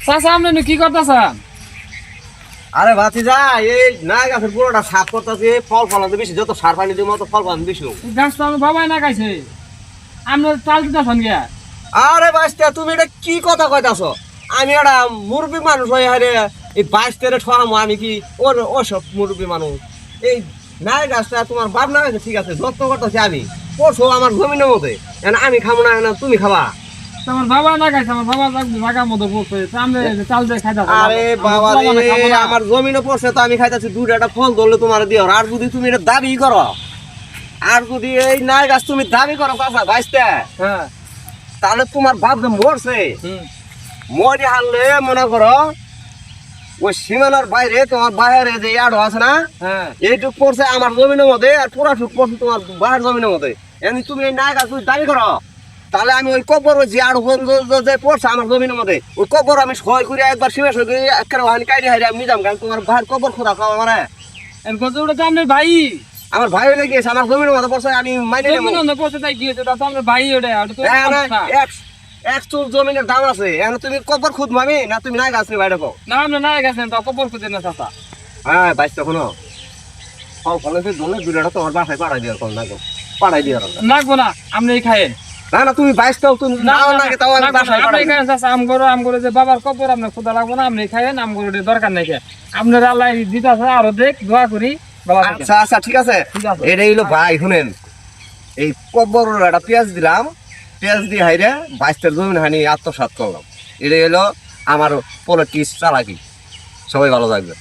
চাচা আপনি কি করতেছেন? আরে ভাতিজা এই না গাছের পুরোটা সাফ করতেছে, ফল ফলাতে বেশি, যত সার পানি দিব তত ফল ফলাতে বেশি। গাছ তো আমি বাবাই না খাইছে, আপনি চাল দিতেছেন গিয়া। আরে বাইস্তা তুমি এটা কি কথা কইতাছ? আমি একটা মুরব্বী মানুষ হয়ে হারে এই বাইস্তারে ছড়ামো আমি কি ওসব মুরব্বী মানুষ? এই নাই গাছটা তোমার বাপ না গেছে, ঠিক আছে, যত্ন করতেছি আমি, পরশু আমার জমিনের মধ্যে, আমি খাবো না, তুমি খাবা? আমার বাবা না খাইছে, আমার বাবা জায়গার মধ্যে পড়ছে, আপনি চাল দিয়ে খাইতেছেন। আরে বাবা রে, আমার জমিনে পড়ছে তো আমি খাইতেছি, দুটা ফল ধরলে তোমার দিও। আর যদি তুমি এটা দাবি করো, আর যদি এই নাই গাছ তুমি দাবি করো কাঁচা বাইস্তা, হ্যাঁ, তাহলে তোমার বাপ যে মরছে, মরি হারলে মনে করো ওই সীমানার বাইরে তোমার বাইরে যে আড়ো আছে না, হ্যাঁ, এইটুক পড়ছে আমার জমিনের মধ্যে, আর পুরা টুক পড়ছে তোমার বাহার জমিনের মধ্যে। এমনি তুমি এই নাই গাছ দাবি করো, তাহলে আমি ওই কবর ওই যে আড়ো যে পড়ছে আমার জমিনের মধ্যে, ওই কবর আমি সই করে একবার সীমা সই করে একেবারে ওখানে কাইডে হাইরে আমি নিজাম, কারণ তোমার বাহার কবর খোদা খাওয়া মানে ওটা তো আপনার ভাই। আমার ভাই হয়ে গিয়েছে, আমার জমিনের মধ্যে পড়ছে, আমি মাইনে নেবো। পড়ছে তাই কি হয়েছে? ওটা তো আপনার ভাই, ওটা তো এক চুল জমিনের দাম আছে, এখন তুমি কবর খুদ মামি না তুমি নাই গাছ বাইরে পাও? না, আপনি না গেছেন তো কবর খুঁজে না চাচা। হ্যাঁ বাইশ তখন ফল ফলেছে ধরলে দুটা তোমার বাসায় পাড়াই দিয়ে না গো, পাড়াই দিয়ে লাগবো না, আপনি খাইয়েন। না না তুমি বাইশ তাও তুমি নাও লাগে, তাও আমি বাসায় পাড়াই দিই। আম করে যে বাবার কবর আপনার খোদা লাগবো না, আপনি খাইয়েন, আম করে দরকার নাই। আপনার আল্লাহ দিতেছে, আরো দেখ দোয়া করি। আচ্ছা আচ্ছা ঠিক আছে, এটাই হলো ভাই। শুনেন, এই কবর একটা পেঁয়াজ দিলাম, পেঁয়াজ দিয়ে হাইরে বাইশটার জমিন হানি আত্মসাৎ করলাম। এটাই হলো আমার পলিটিক্স চালাকি। সবাই ভালো থাকবে।